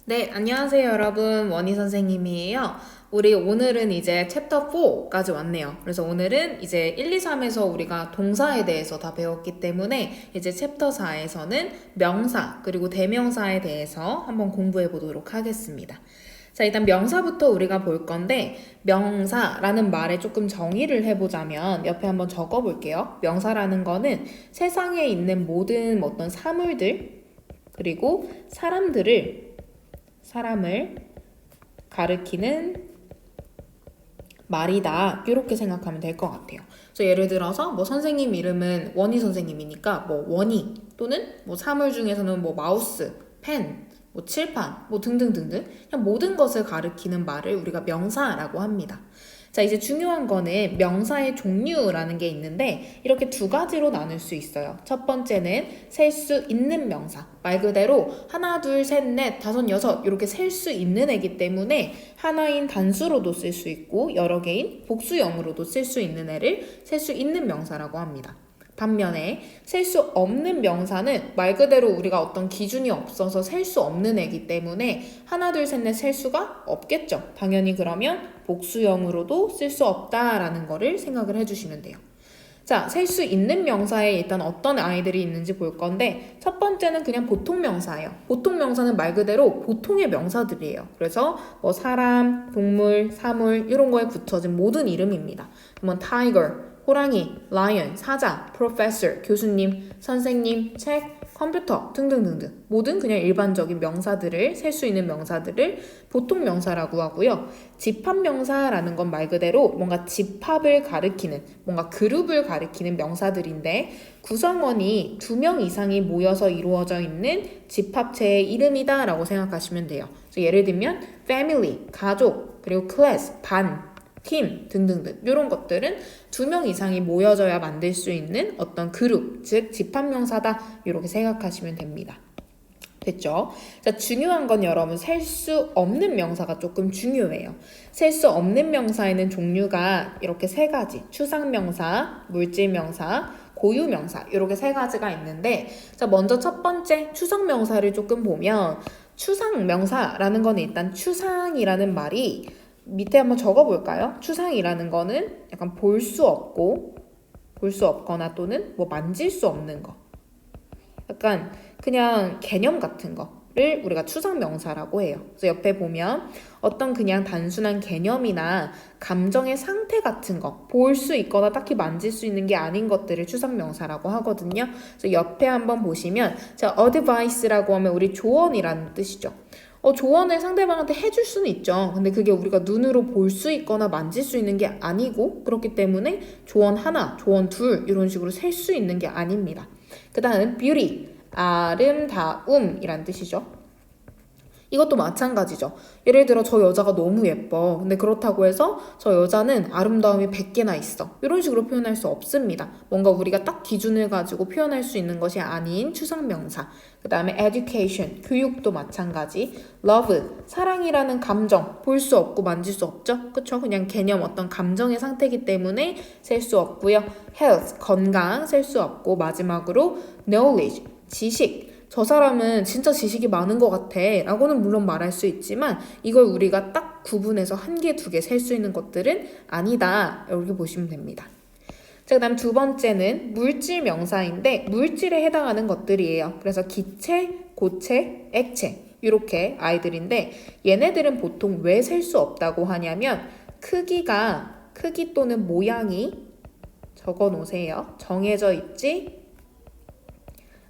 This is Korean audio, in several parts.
네, 안녕하세요, 여러분. 원희 선생님이에요. 우리 오늘은 이제 챕터 4까지 왔네요. 그래서 오늘은 이제 1, 2, 3에서 우리가 동사에 대해서 다 배웠기 때문에 이제 챕터 4에서는 명사, 그리고 대명사에 대해서 한번 공부해 보도록 하겠습니다. 자, 일단 명사부터 우리가 볼 건데, 명사라는 말에 조금 정의를 해보자면, 옆에 한번 적어 볼게요. 명사라는 거는 세상에 있는 모든 어떤 사물들, 그리고 사람을 가리키는 말이다. 이렇게 생각하면 될 것 같아요. 그래서 예를 들어서 뭐 선생님 이름은 원희 선생님이니까 뭐 원희 또는 뭐 사물 중에서는 뭐 마우스, 펜, 뭐 칠판, 뭐 등등등등 그냥 모든 것을 가리키는 말을 우리가 명사라고 합니다. 자, 이제 중요한 거는 명사의 종류라는 게 있는데 이렇게 두 가지로 나눌 수 있어요. 첫 번째는 셀 수 있는 명사. 말 그대로 하나, 둘, 셋, 넷, 다섯, 여섯 이렇게 셀 수 있는 애기 때문에 하나인 단수로도 쓸 수 있고 여러 개인 복수형으로도 쓸 수 있는 애를 셀 수 있는 명사라고 합니다. 반면에 셀 수 없는 명사는 말 그대로 우리가 어떤 기준이 없어서 셀 수 없는 애기 때문에 하나, 둘, 셋, 넷 셀 수가 없겠죠. 당연히 그러면 복수형으로도 쓸 수 없다라는 거를 생각을 해주시면 돼요. 자, 셀 수 있는 명사에 일단 어떤 아이들이 있는지 볼 건데 첫 번째는 그냥 보통 명사예요. 보통 명사는 말 그대로 보통의 명사들이에요. 그래서 뭐 사람, 동물, 사물 이런 거에 붙여진 모든 이름입니다. 그러면 tiger, 호랑이, lion, 사자, professor, 교수님, 선생님, 책, 컴퓨터 등등등등 모든 그냥 일반적인 명사들을 셀 수 있는 명사들을 보통 명사라고 하고요. 집합명사라는 건 말 그대로 뭔가 집합을 가리키는 뭔가 그룹을 가리키는 명사들인데 구성원이 2명 이상이 모여서 이루어져 있는 집합체의 이름이다 라고 생각하시면 돼요. 그래서 예를 들면 family, 가족, 그리고 class, 반, 팀 등등등 이런 것들은 2명 이상이 모여져야 만들 수 있는 어떤 그룹, 즉 집합명사다 이렇게 생각하시면 됩니다. 됐죠? 자, 중요한 건 여러분 셀 수 없는 명사가 조금 중요해요. 셀 수 없는 명사에는 종류가 이렇게 3가지 추상명사, 물질명사, 고유명사 이렇게 3가지가 있는데 자, 먼저 첫 번째 추상명사를 조금 보면 추상명사라는 건 일단 추상이라는 말이 밑에 한번 적어볼까요? 추상이라는 거는 약간 볼 수 없거나 또는 뭐 만질 수 없는 거. 약간 그냥 개념 같은 거를 우리가 추상명사라고 해요. 그래서 옆에 보면 어떤 그냥 단순한 개념이나 감정의 상태 같은 거, 볼 수 있거나 딱히 만질 수 있는 게 아닌 것들을 추상명사라고 하거든요. 그래서 옆에 한번 보시면 자, advice라고 하면 우리 조언이라는 뜻이죠. 조언을 상대방한테 해줄 수는 있죠. 근데 그게 우리가 눈으로 볼 수 있거나 만질 수 있는 게 아니고 그렇기 때문에 조언 하나, 조언 둘 이런 식으로 셀 수 있는 게 아닙니다. 그 다음 beauty, 아름다움이란 뜻이죠. 이것도 마찬가지죠. 예를 들어 저 여자가 너무 예뻐. 근데 그렇다고 해서 저 여자는 아름다움이 100개나 있어. 이런 식으로 표현할 수 없습니다. 뭔가 우리가 딱 기준을 가지고 표현할 수 있는 것이 아닌 추상명사. 그 다음에 education, 교육도 마찬가지. love, 사랑이라는 감정, 볼 수 없고 만질 수 없죠. 그쵸? 그냥 개념 어떤 감정의 상태이기 때문에 셀 수 없고요. health, 건강, 셀 수 없고 마지막으로 knowledge, 지식, 저 사람은 진짜 지식이 많은 것 같아 라고는 물론 말할 수 있지만 이걸 우리가 딱 구분해서 1개, 2개 셀 수 있는 것들은 아니다 이렇게 보시면 됩니다. 자, 그 다음 두 번째는 물질 명사인데 물질에 해당하는 것들이에요. 그래서 기체, 고체, 액체 이렇게 아이들인데 얘네들은 보통 왜 셀 수 없다고 하냐면 크기 또는 모양이 적어 놓으세요. 정해져 있지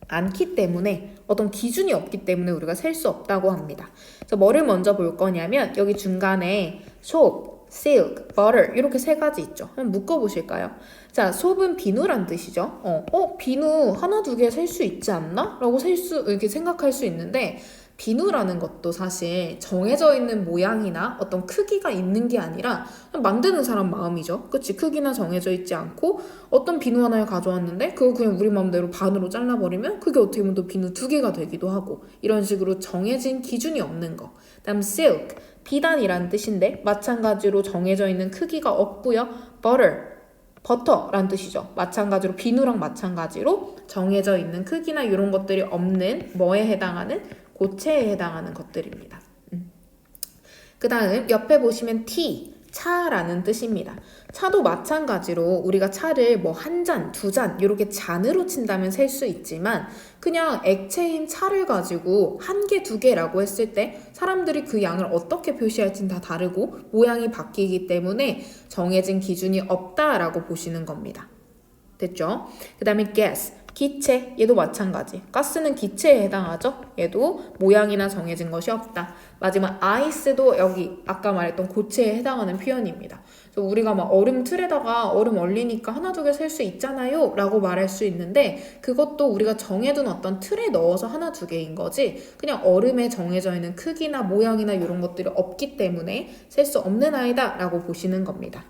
않기 때문에 어떤 기준이 없기 때문에 우리가 셀 수 없다고 합니다. 그래서 뭐를 먼저 볼 거냐면 여기 중간에 soap, silk, butter 이렇게 3가지 있죠. 한번 묶어보실까요? 자, soap은 비누란 뜻이죠. 비누 하나, 2개 셀 수 있지 않나? 라고 이렇게 생각할 수 있는데 비누라는 것도 사실 정해져 있는 모양이나 어떤 크기가 있는 게 아니라 만드는 사람 마음이죠. 그치? 크기나 정해져 있지 않고 어떤 비누 하나를 가져왔는데 그거 그냥 우리 마음대로 반으로 잘라버리면 그게 어떻게 보면 또 비누 2개가 되기도 하고 이런 식으로 정해진 기준이 없는 거. 다음 silk, 비단이라는 뜻인데 마찬가지로 정해져 있는 크기가 없고요. butter, 버터란 뜻이죠. 마찬가지로 비누랑 마찬가지로 정해져 있는 크기나 이런 것들이 없는 뭐에 해당하는 고체에 해당하는 것들입니다. 그 다음 옆에 보시면 tea, 차라는 뜻입니다. 차도 마찬가지로 우리가 차를 뭐 한 잔, 두 잔 이렇게 잔으로 친다면 셀 수 있지만 그냥 액체인 차를 가지고 한 개, 두 개라고 했을 때 사람들이 그 양을 어떻게 표시할지는 다 다르고 모양이 바뀌기 때문에 정해진 기준이 없다라고 보시는 겁니다. 됐죠? 그 다음에 gas, 기체, 얘도 마찬가지. 가스는 기체에 해당하죠? 얘도 모양이나 정해진 것이 없다. 마지막 ice도 여기 아까 말했던 고체에 해당하는 표현입니다. 그래서 우리가 막 얼음 틀에다가 얼음 얼리니까 하나 두 개 셀 수 있잖아요 라고 말할 수 있는데 그것도 우리가 정해둔 어떤 틀에 넣어서 하나 두 개인 거지 그냥 얼음에 정해져 있는 크기나 모양이나 이런 것들이 없기 때문에 셀 수 없는 아이다 라고 보시는 겁니다.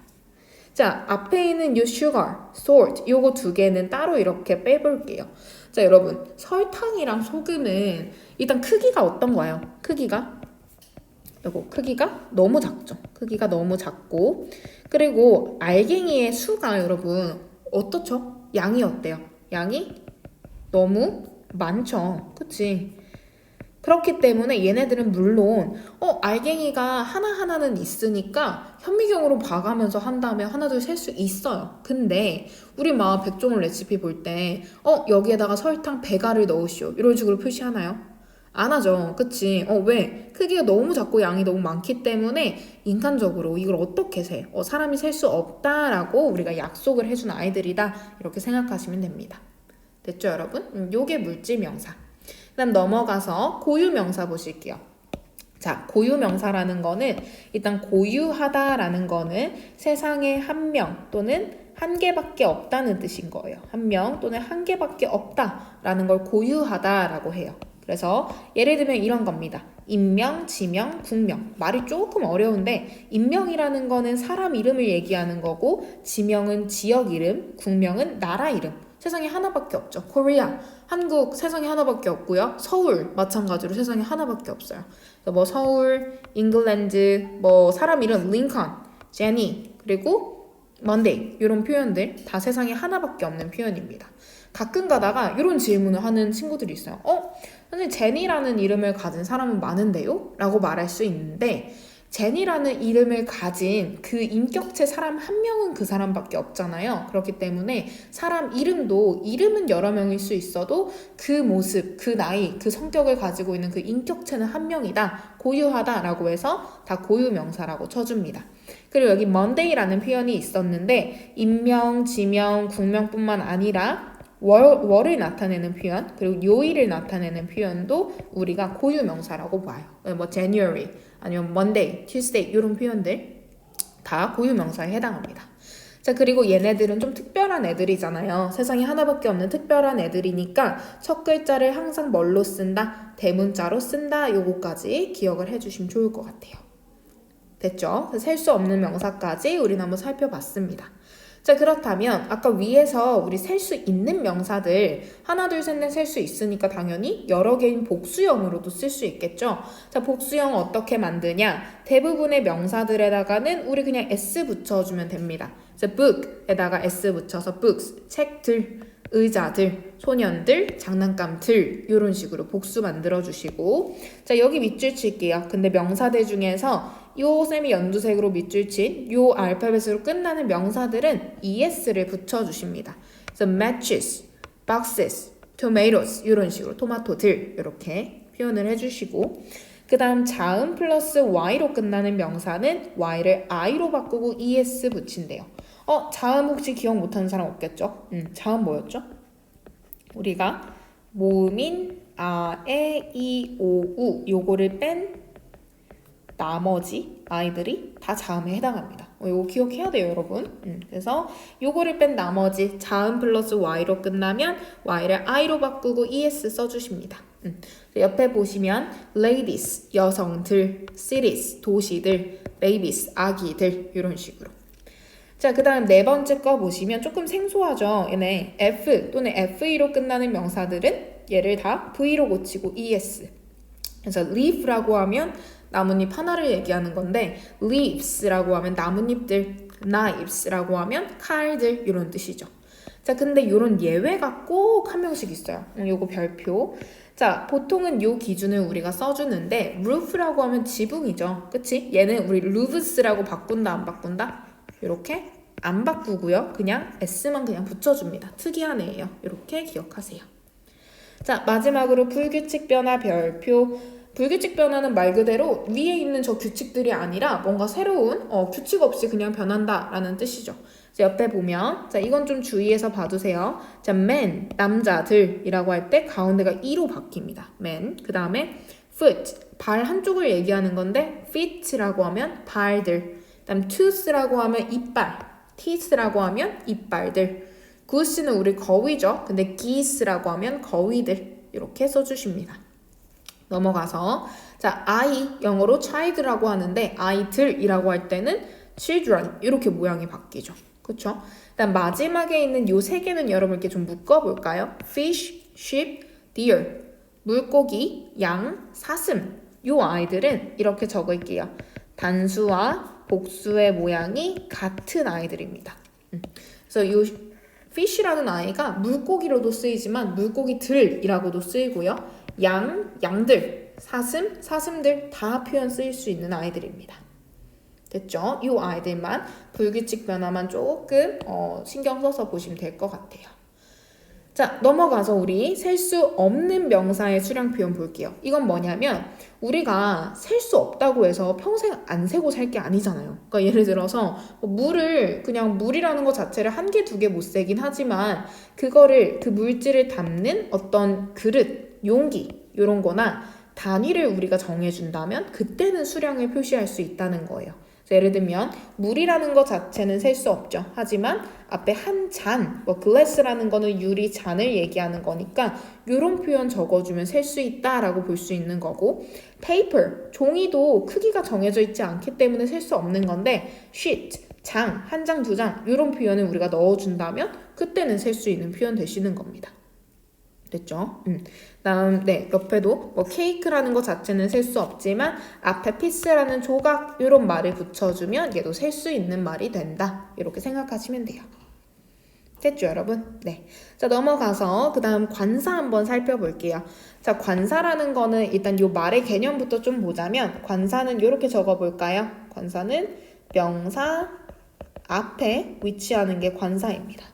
자, 앞에 있는 요 sugar, salt 요거 두 개는 따로 이렇게 빼볼게요. 자, 여러분 설탕이랑 소금은 일단 크기가 어떤가요? 크기가 너무 작죠. 크기가 너무 작고 그리고 알갱이의 수가 여러분 어떻죠? 양이 어때요? 양이 너무 많죠. 그치? 그렇기 때문에 얘네들은 물론 알갱이가 하나하나는 있으니까 현미경으로 봐가면서 한 다음에 하나 둘 셀 수 있어요. 근데 우리 막 백종원 레시피 볼 때 여기에다가 설탕 배가를 넣으시오 이런 식으로 표시하나요? 안 하죠. 그치? 왜? 크기가 너무 작고 양이 너무 많기 때문에 인간적으로 이걸 어떻게 세? 사람이 셀 수 없다라고 우리가 약속을 해준 아이들이다 이렇게 생각하시면 됩니다. 됐죠 여러분? 요게 물질명사. 그 다음 넘어가서 고유명사 보실게요. 자, 고유명사라는 거는 일단 고유하다라는 거는 세상에 한 명 또는 한 개밖에 없다는 뜻인 거예요. 한 명 또는 한 개밖에 없다라는 걸 고유하다라고 해요. 그래서 예를 들면 이런 겁니다. 인명, 지명, 국명. 말이 조금 어려운데 인명이라는 거는 사람 이름을 얘기하는 거고 지명은 지역 이름, 국명은 나라 이름. 세상에 하나밖에 없죠. 코리아, 한국 세상에 하나밖에 없고요. 서울 마찬가지로 세상에 하나밖에 없어요. 뭐 서울, 잉글랜드, 뭐 사람 이름 링컨, 제니, 그리고 먼데이 이런 표현들 다 세상에 하나밖에 없는 표현입니다. 가끔 가다가 이런 질문을 하는 친구들이 있어요. 선생님 제니라는 이름을 가진 사람은 많은데요? 라고 말할 수 있는데 제니라는 이름을 가진 그 인격체 사람 한 명은 그 사람밖에 없잖아요. 그렇기 때문에 사람 이름은 여러 명일 수 있어도 그 모습, 그 나이, 그 성격을 가지고 있는 그 인격체는 한 명이다. 고유하다라고 해서 다 고유명사라고 쳐줍니다. 그리고 여기 Monday라는 표현이 있었는데 인명, 지명, 국명뿐만 아니라 월을 나타내는 표현 그리고 요일을 나타내는 표현도 우리가 고유명사라고 봐요. 뭐 January 아니면 Monday, Tuesday 이런 표현들 다 고유명사에 해당합니다. 자 그리고 얘네들은 좀 특별한 애들이잖아요. 세상에 하나밖에 없는 특별한 애들이니까 첫 글자를 항상 뭘로 쓴다? 대문자로 쓴다. 요거까지 기억을 해주시면 좋을 것 같아요. 됐죠? 셀 수 없는 명사까지 우리는 한번 살펴봤습니다. 자 그렇다면 아까 위에서 우리 셀 수 있는 명사들 하나 둘 셋 넷 셀 수 있으니까 당연히 여러 개인 복수형으로도 쓸 수 있겠죠. 자 복수형 어떻게 만드냐 대부분의 명사들에다가는 우리 그냥 s 붙여주면 됩니다. 그래서 book에다가 s 붙여서 books 책들 의자들 소년들 장난감들 이런 식으로 복수 만들어주시고 자 여기 밑줄 칠게요. 근데 명사들 중에서 요 쌤이 연두색으로 밑줄 친 요 알파벳으로 끝나는 명사들은 es를 붙여주십니다. 그래서 matches, boxes, tomatoes 이런 식으로 토마토들 이렇게 표현을 해주시고 그 다음 자음 플러스 y로 끝나는 명사는 y를 i로 바꾸고 es 붙인대요. 자음 혹시 기억 못하는 사람 없겠죠? 자음 뭐였죠? 우리가 모음인 아, 에, 이, 오, 우 요거를 뺀 나머지 아이들이 다 자음에 해당합니다. 요거 기억해야 돼요, 여러분. 그래서 요거를 뺀 나머지 자음 플러스 y로 끝나면 y를 i로 바꾸고 es 써주십니다. 옆에 보시면 ladies, 여성들, cities, 도시들, babies, 아기들 이런 식으로. 자, 그 다음 네 번째 거 보시면 조금 생소하죠. 얘네 F 또는 FE로 끝나는 명사들은 얘를 다 V로 고치고 ES. 그래서 leaf라고 하면 나뭇잎 하나를 얘기하는 건데 leaves라고 하면 나뭇잎들, knives라고 하면 칼들 이런 뜻이죠. 자, 근데 이런 예외가 꼭 한 명씩 있어요. 요거 별표. 자, 보통은 요 기준을 우리가 써주는데 roof라고 하면 지붕이죠. 그치? 얘는 우리 roofs라고 바꾼다 안 바꾼다? 이렇게 안 바꾸고요. 그냥 s만 그냥 붙여줍니다. 특이한 애예요. 이렇게 기억하세요. 자, 마지막으로 불규칙 변화 별표. 불규칙 변화는 말 그대로 위에 있는 저 규칙들이 아니라 뭔가 새로운 규칙 없이 그냥 변한다 라는 뜻이죠. 자, 옆에 보면 자, 이건 좀 주의해서 봐주세요. 자, men, 남자들이라고 할 때 가운데가 e로 바뀝니다. men. 그 다음에 foot, 발 한쪽을 얘기하는 건데 feet라고 하면 발들. 그 다음 tooth라고 하면 이빨, teeth라고 하면 이빨들. goose는 우리 거위죠. 근데 geese라고 하면 거위들. 이렇게 써주십니다. 넘어가서 자, I, 영어로 child라고 하는데 아이들이라고 할 때는 children 이렇게 모양이 바뀌죠. 그쵸? 일단 마지막에 있는 요 세 개는 여러분께 좀 묶어볼까요? fish, sheep, deer 물고기, 양, 사슴 요 아이들은 이렇게 적을게요. 단수와 복수의 모양이 같은 아이들입니다. 그래서 요 fish라는 아이가 물고기로도 쓰이지만 물고기들이라고도 쓰이고요. 양들, 사슴들 다 표현 쓰일 수 있는 아이들입니다. 됐죠? 이 아이들만 불규칙 변화만 조금 신경 써서 보시면 될 것 같아요. 자, 넘어가서 우리 셀 수 없는 명사의 수량 표현 볼게요. 이건 뭐냐면 우리가 셀 수 없다고 해서 평생 안 세고 살 게 아니잖아요. 그러니까 예를 들어서 물을 그냥 물이라는 것 자체를 한 개, 두 개 못 세긴 하지만 그거를 그 물질을 담는 어떤 그릇, 용기 이런 거나 단위를 우리가 정해준다면 그때는 수량을 표시할 수 있다는 거예요. 예를 들면 물이라는 것 자체는 셀 수 없죠. 하지만 앞에 한 잔, glass라는 거는 유리 잔을 얘기하는 거니까 이런 표현 적어주면 셀 수 있다라고 볼 수 있는 거고 paper, 종이도 크기가 정해져 있지 않기 때문에 셀 수 없는 건데 sheet, 장, 한 장, 두 장 이런 표현을 우리가 넣어준다면 그때는 셀 수 있는 표현 되시는 겁니다. 됐죠? 다음, 네, 옆에도 케이크라는 것 자체는 셀 수 없지만 앞에 피스라는 조각 이런 말을 붙여주면 얘도 셀 수 있는 말이 된다. 이렇게 생각하시면 돼요. 됐죠, 여러분? 네. 자, 넘어가서 그 다음 관사 한번 살펴볼게요. 자, 관사라는 거는 일단 요 말의 개념부터 좀 보자면 관사는 이렇게 적어볼까요? 관사는 명사 앞에 위치하는 게 관사입니다.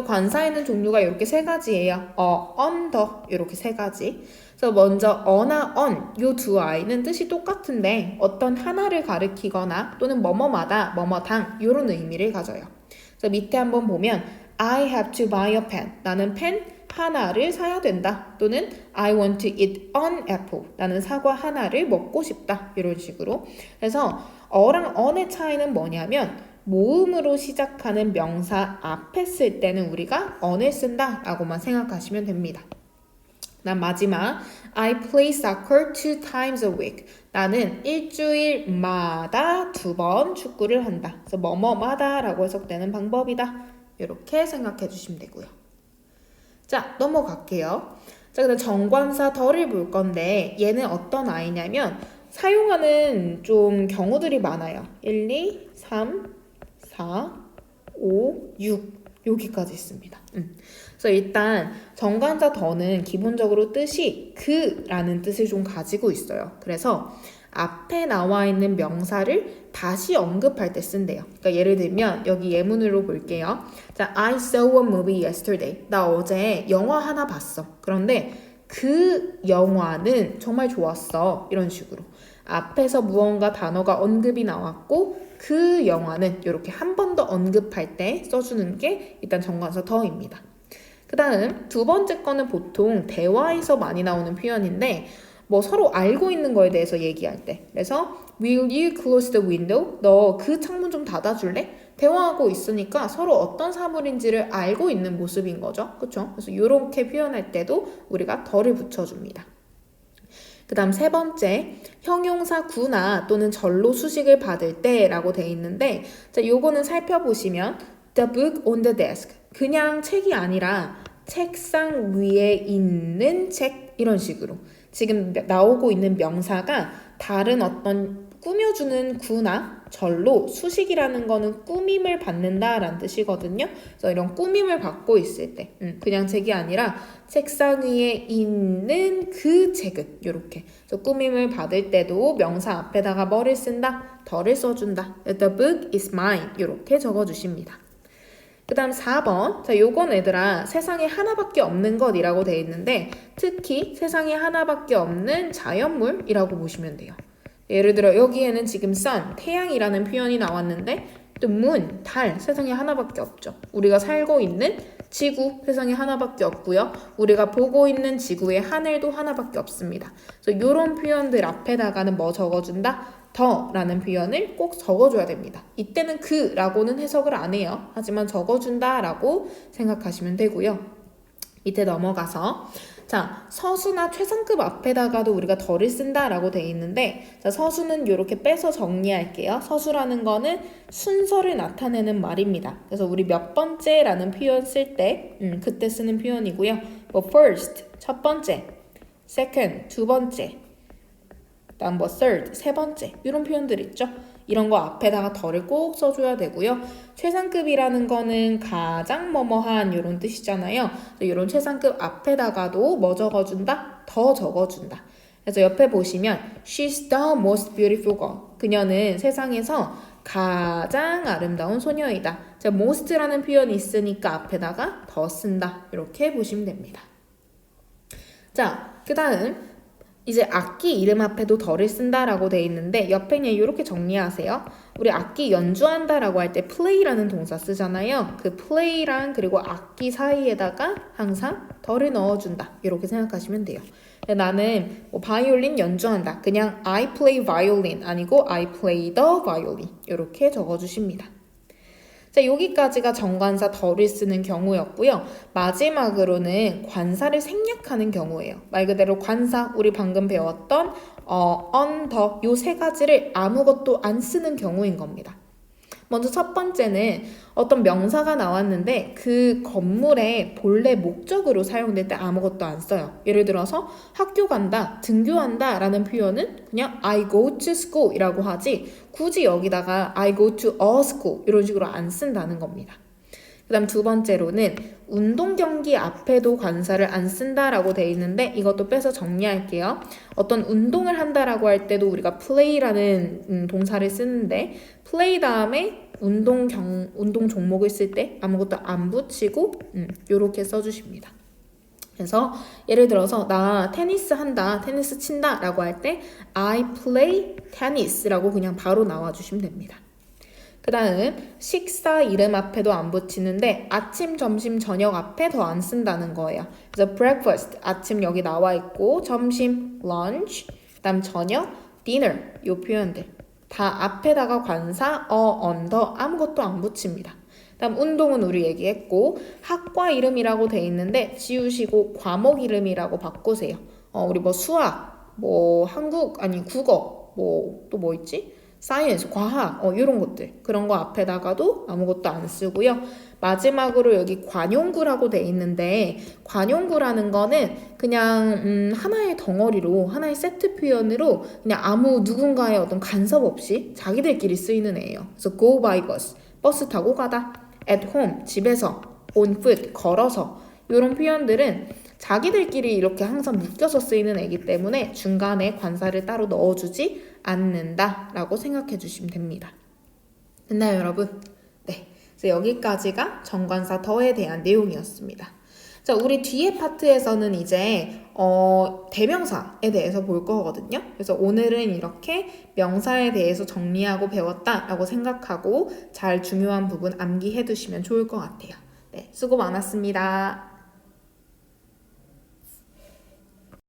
관사에는 종류가 이렇게 세 가지예요. 언더 이렇게 세 가지. 그래서 먼저 어나 언 요 두 아이는 뜻이 똑같은데 어떤 하나를 가리키거나 또는 뭐뭐마다 뭐뭐당 이런 의미를 가져요. 그래서 밑에 한번 보면 I have to buy a pen. 나는 펜 하나를 사야 된다. 또는 I want to eat an apple. 나는 사과 하나를 먹고 싶다. 이런 식으로. 그래서 어랑 언의 차이는 뭐냐면 모음으로 시작하는 명사 앞에 쓸 때는 우리가 on을 쓴다 라고만 생각하시면 됩니다. 난 마지막 I play soccer 2 times a week. 나는 일주일마다 2번 축구를 한다. 그래서 뭐뭐마다 라고 해석되는 방법이다. 이렇게 생각해 주시면 되고요. 자, 넘어갈게요. 자, 그다음 정관사 덜을 볼 건데 얘는 어떤 아이냐면 사용하는 좀 경우들이 많아요. 1, 2, 3, 4, 5, 6 여기까지 있습니다. 그래서 일단 정관사 더는 기본적으로 뜻이 그라는 뜻을 좀 가지고 있어요. 그래서 앞에 나와 있는 명사를 다시 언급할 때 쓴대요. 그러니까 예를 들면 여기 예문으로 볼게요. 자, I saw a movie yesterday. 나 어제 영화 하나 봤어. 그런데 그 영화는 정말 좋았어. 이런 식으로. 앞에서 무언가 단어가 언급이 나왔고 그 영화는 이렇게 한 번 더 언급할 때 써주는 게 일단 정관사 더입니다. 그 다음 두 번째 거는 보통 대화에서 많이 나오는 표현인데 서로 알고 있는 거에 대해서 얘기할 때 그래서 Will you close the window? 너 그 창문 좀 닫아줄래? 대화하고 있으니까 서로 어떤 사물인지를 알고 있는 모습인 거죠. 그렇죠? 그래서 이렇게 표현할 때도 우리가 더를 붙여줍니다. 그 다음 세 번째, 형용사 구나 또는 절로 수식을 받을 때 라고 돼 있는데 자, 요거는 살펴보시면 The book on the desk. 그냥 책이 아니라 책상 위에 있는 책 이런 식으로 지금 나오고 있는 명사가 다른 어떤 꾸며주는 구나 절로 수식이라는 거는 꾸밈을 받는다라는 뜻이거든요. 그래서 이런 꾸밈을 받고 있을 때 그냥 책이 아니라 책상 위에 있는 그 책은 이렇게. 그래서 꾸밈을 받을 때도 명사 앞에다가 뭐를 쓴다? 더를 써준다. The book is mine 이렇게 적어주십니다. 그 다음 4번. 자, 요건 얘들아 세상에 하나밖에 없는 것이라고 돼 있는데 특히 세상에 하나밖에 없는 자연물이라고 보시면 돼요. 예를 들어 여기에는 지금 sun, 태양이라는 표현이 나왔는데 또 moon, 달, 세상에 하나밖에 없죠. 우리가 살고 있는 지구, 세상에 하나밖에 없고요. 우리가 보고 있는 지구의 하늘도 하나밖에 없습니다. 그래서 이런 표현들 앞에다가는 뭐 적어준다? 더라는 표현을 꼭 적어줘야 됩니다. 이때는 그라고는 해석을 안 해요. 하지만 적어준다라고 생각하시면 되고요. 밑에 넘어가서 자, 서수나 최상급 앞에다가도 우리가 더를 쓴다라고 돼 있는데 자, 서수는 이렇게 빼서 정리할게요. 서수라는 거는 순서를 나타내는 말입니다. 그래서 우리 몇 번째라는 표현 쓸 때 그때 쓰는 표현이고요. 뭐 first, 첫 번째, second, 두 번째, 그다음 뭐 third, 세 번째 이런 표현들 있죠. 이런 거 앞에다가 더를 꼭 써줘야 되고요. 최상급이라는 거는 가장 뭐뭐한 이런 뜻이잖아요. 이런 최상급 앞에다가도 뭐 적어준다? 더 적어준다. 그래서 옆에 보시면 She's the most beautiful girl. 그녀는 세상에서 가장 아름다운 소녀이다. 자, most라는 표현이 있으니까 앞에다가 더 쓴다. 이렇게 보시면 됩니다. 자, 그 다음 이제 악기 이름 앞에도 더를 쓴다라고 돼 있는데 옆에 그냥 이렇게 정리하세요. 우리 악기 연주한다라고 할 때 play라는 동사 쓰잖아요. 그 play랑 그리고 악기 사이에다가 항상 더를 넣어준다. 이렇게 생각하시면 돼요. 나는 뭐 바이올린 연주한다. 그냥 I play violin 아니고 I play the violin 이렇게 적어주십니다. 자, 여기까지가 정관사 더를 쓰는 경우였고요. 마지막으로는 관사를 생략하는 경우예요. 말 그대로 관사, 우리 방금 배웠던 on, the 요 세 가지를 아무것도 안 쓰는 경우인 겁니다. 먼저 첫 번째는 어떤 명사가 나왔는데 그 건물의 본래 목적으로 사용될 때 아무것도 안 써요. 예를 들어서 학교 간다, 등교한다 라는 표현은 그냥 I go to school 이라고 하지 굳이 여기다가 I go to a school 이런 식으로 안 쓴다는 겁니다. 그 다음 두 번째로는 운동 경기 앞에도 관사를 안 쓴다라고 돼 있는데 이것도 빼서 정리할게요. 어떤 운동을 한다라고 할 때도 우리가 play라는 동사를 쓰는데 play 다음에 운동 종목을 쓸 때 아무것도 안 붙이고 요렇게 써주십니다. 그래서 예를 들어서 나 테니스 한다, 테니스 친다 라고 할 때 I play tennis 라고 그냥 바로 나와주시면 됩니다. 그 다음 식사 이름 앞에도 안 붙이는데 아침, 점심, 저녁 앞에 더 안 쓴다는 거예요. 그래서 breakfast, 아침 여기 나와 있고 점심, lunch, 그 다음 저녁, dinner 요 표현들 다 앞에다가 관사, on, the 아무것도 안 붙입니다. 그 다음 운동은 우리 얘기했고 학과 이름이라고 돼 있는데 지우시고 과목 이름이라고 바꾸세요. 우리 뭐 수학, 뭐 한국 아니 국어, 뭐 또 뭐 있지? 사이언스, 과학, 이런 것들 그런 거 앞에다가도 아무것도 안 쓰고요. 마지막으로 여기 관용구라고 돼 있는데 관용구라는 거는 그냥 하나의 덩어리로 하나의 세트 표현으로 그냥 아무 누군가의 어떤 간섭 없이 자기들끼리 쓰이는 애예요. 그래서 go by bus, 버스 타고 가다, at home, 집에서, on foot, 걸어서 이런 표현들은 자기들끼리 이렇게 항상 묶여서 쓰이는 애기 때문에 중간에 관사를 따로 넣어주지 않는다라고 생각해 주시면 됩니다. 됐나요, 여러분? 네, 그래서 여기까지가 정관사 더에 대한 내용이었습니다. 자, 우리 뒤에 파트에서는 이제 대명사에 대해서 볼 거거든요. 그래서 오늘은 이렇게 명사에 대해서 정리하고 배웠다라고 생각하고 잘 중요한 부분 암기해 두시면 좋을 것 같아요. 네, 수고 많았습니다.